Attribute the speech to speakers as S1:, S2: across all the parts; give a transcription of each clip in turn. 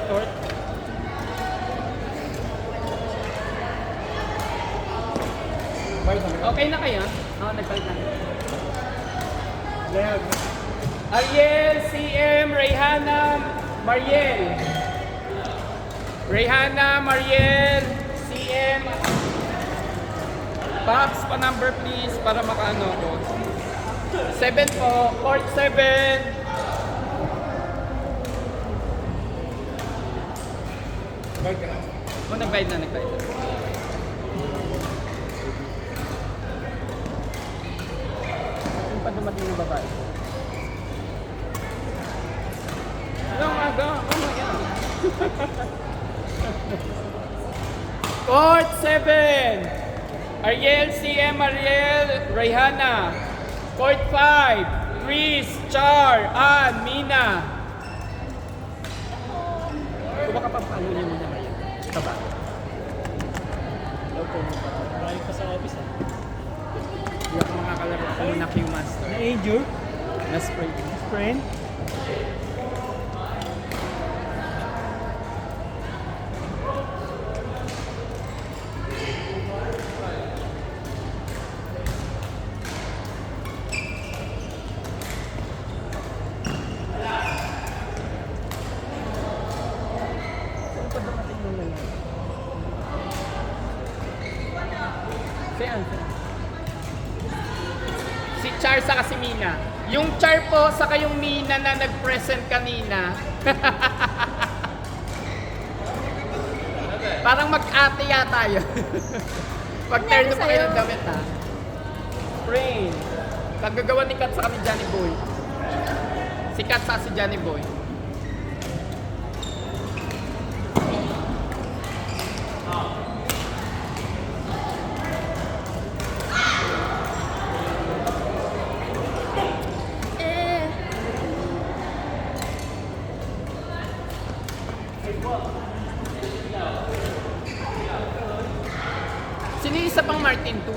S1: court. Okay na kayo? Oo, nagpalit na. Ariel, CM, Rayhana, Mariel. Rayhana, Mariel, CM. Pops, pa-number please para makaano ko. 7 po, court 7. Nagbayad na. Yung pa dumating ng babae. Hello, aga. Oh my God. Court 7. Ariel, CM, Ariel, Rayhana. Court 5. Chris, Char, Ann, Mina. Kung baka pa paano niyo muna ngayon? Ito ba? Hello po.
S2: Marami pa sa office ah.
S1: Hindi ako makakalaro. Ako muna Q-Master.
S2: Na-injure?
S1: Na-spray.
S2: Sprain?
S1: Si Char sa si Mina. Yung Char po sa kayong Mina na nag-present kanina. Parang mag-ate yata yun. Pag-turn na pa kayo ng damit ha. Sprain. Kagagawa ni Kat sa kami Johnny Boy. Si Kat sa si Johnny Boy. Sino yung isa pang Martin 2?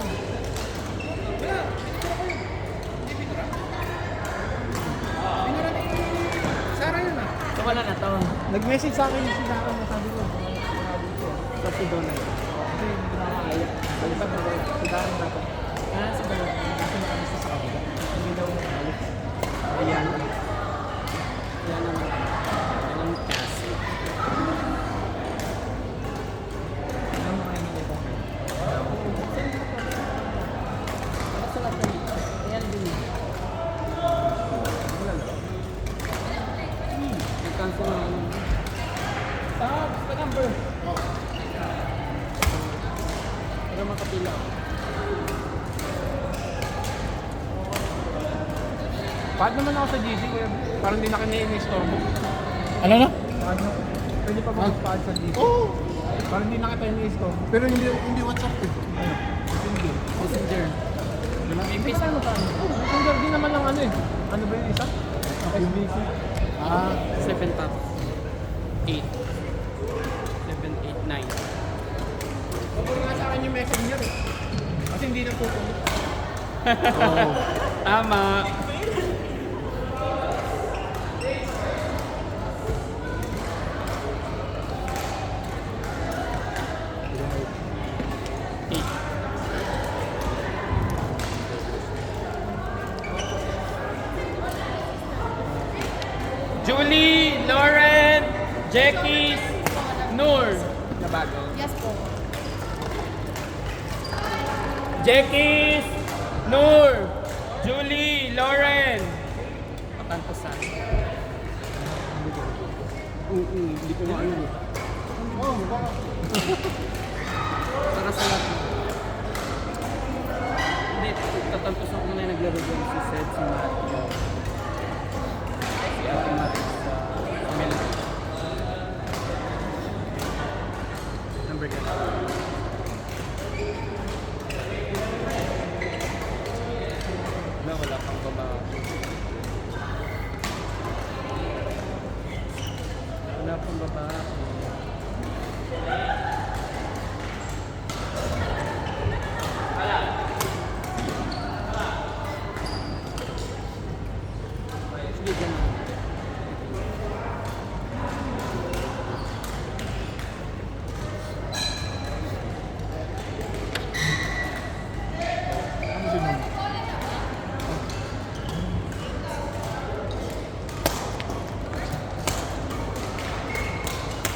S1: Sara yun ah. So wala na to.
S2: Nag-message sa akin yung sinaka mo, sabi ko.
S1: Kasi doon na yun.
S2: Kasi hindi na makakaya. Balitan mo ba? Sigahan natin.
S1: Si Balo.
S2: Kasi nakalis sa kabila. Hindi daw nakaalis.
S1: Ayan. Ayan ang kasi.
S2: Ano mo kayo nilito?
S1: Ayan din. Nag-cancel na ano. Stop! The number! Para makapila ako.
S2: Pahad naman ako sa GC kuya. Parang hindi na kanya-in-istorbo.
S3: Ano na?
S2: Pahad na. Pwede pa ba magpahad sa GC?
S3: Oo.
S2: Parang hindi na kita in-istorbo.
S3: Pero hindi WhatsApp eh.
S2: Ano? Hindi.
S1: Messenger.
S2: May face ano pa? Messenger din naman ng ano eh. Ano ba yung isa? SBC.
S1: 7 top. 8. 7, 8, 9.
S2: Kapag nga sa akin yung messenger eh. Kasi hindi na tutuloy.
S3: Oo.
S1: Tama. Julie, Lauren, Jackie, Noor. Na bago.
S4: Yes po.
S1: Jackie, Noor, Julie, Lauren. Patantosan. Hindi ko maayon eh. Para sa lahat. Hindi, tatantosan ko na yung naglaro doon si Seth, si Matthew. Si Ate Maris sa Mel. Number ka na. Wala pang babae. Wala pang babae. Sige, ganun.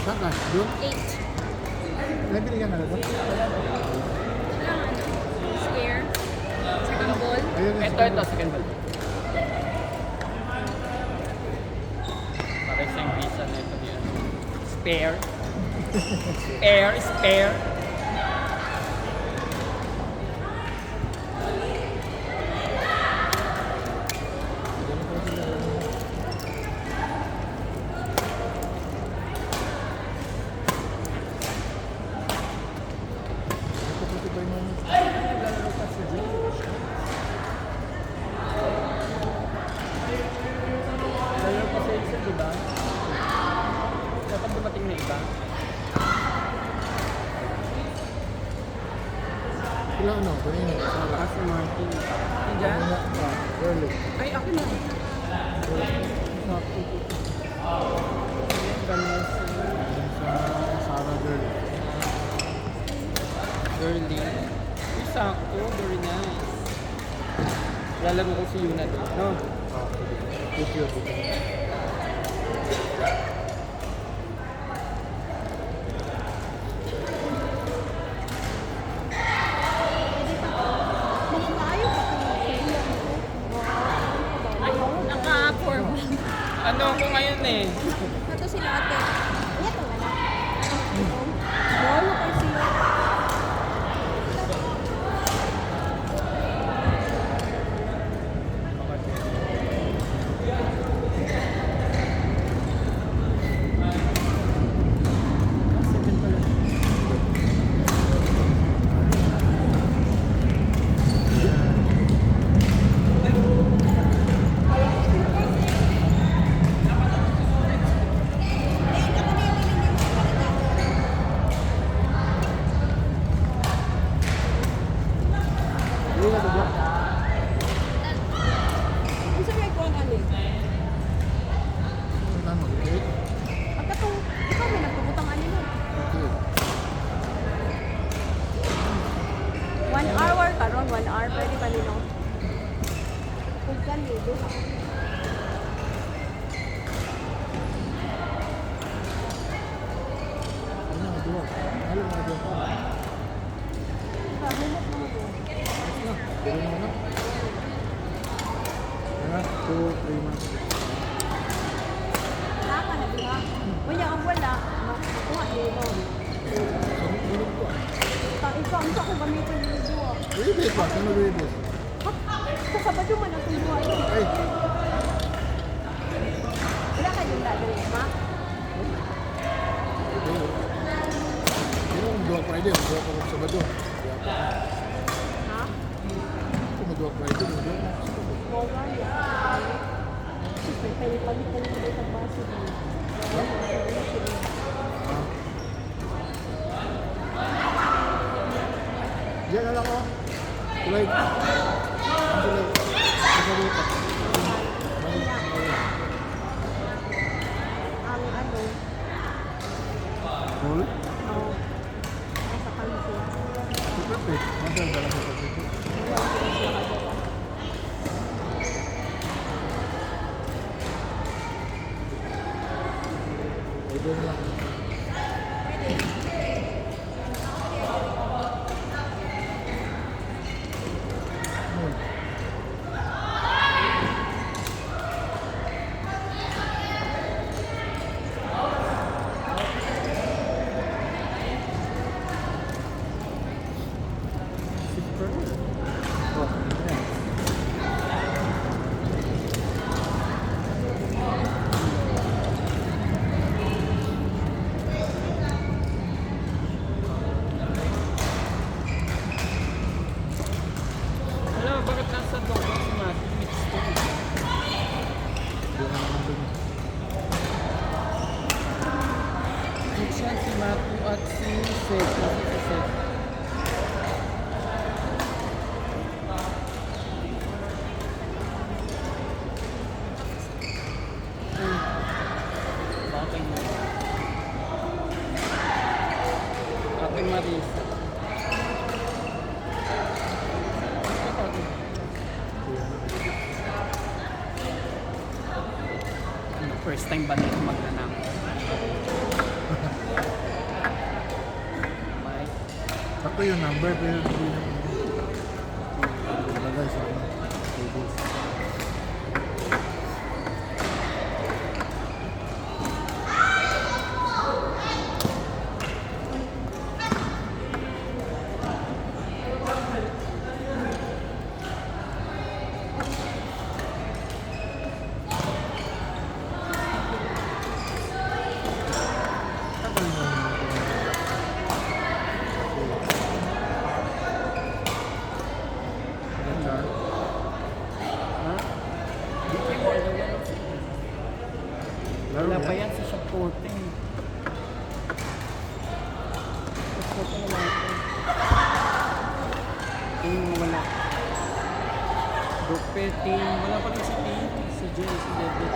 S3: Saan ka? Doon?
S4: 8.
S3: Nabili ka na doon?
S4: Square. Second ball.
S3: Ayun,
S1: Ito, second ball. Para isang visa na ito niya. Spare. Spare. Dalawa pa sa isa, diba? Dapat dumating na iba.
S3: Sila ano? Kanina. Sala.
S1: Kasi Martin. Nandiyan?
S3: Early.
S1: Ay, akin na. Vanessa.
S3: Sa Sarah Girl.
S1: Girly. Uy, sakto. Very nice. Lalaro ko si Yuna doon. No?
S3: Cute.
S4: Naka-form.
S1: Ano ako ngayon eh?
S4: Ito sila ate. Ito nga na. Bolo pa siya.
S3: Hindi na doon.
S4: Ang sabi ko ang alin.
S3: Saan mo? Eight?
S4: Pagkatong, ikaw may nagpuputang alin mo.
S3: Okay.
S4: 1 hour karon 1 hour pwede pa nino. Kung kali, duha.
S3: Ano nga doon? Ano nga doon?
S4: Kahulot mo mo.
S3: Pero mo na. Ano? 2, 3 months.
S4: Naka na diha. Unya ang wala, makuha nino.
S3: Sunod ko.
S4: Ikaw, ang ko gamitin nino duha.
S3: Ribis ba? Saan ribis?
S4: Sa Sabado man ang duha.
S3: Ay!
S4: Wala ka yung dadalhin, ma?
S3: Pero kung dua Friday, kung dua ka Sabado.
S4: Ha?
S3: Kung dua Friday, kung dua ka Sabado.
S4: Wala ya. Siyempre, kayo palitan mo dito sa baso din.
S3: Diyan na lang ako. Tulay. Ang tulay. Ang tulay pa.
S4: Ang ano,
S3: Cool?
S4: nasa kanto.
S3: Perfect. Nasaan ka lang sa perfect?
S4: Wala ko siya kagawa.
S3: Pwede na lang.
S1: Alam mo, bakit nasa doon si Martin? Mixed to.
S3: Diyan na naman dun.
S1: Mixed yan si Matu at si Seth. Si Seth. Bakit mo? Ate Marisa. First time ba nito magnanakaw?
S3: Sakto yung number, pero hindi na. Ilagay sa ano. Tables. Tagal mo yung Char.
S1: Ha? Di ko mo alam yan.
S3: Laro
S1: Wala pa
S3: yan.
S1: yan sa shop coating. Shop coating wala ito. Yung wala. Dupeting. Wala pa rin si T. Si J. Si David.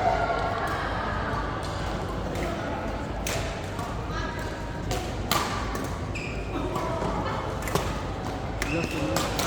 S1: Look,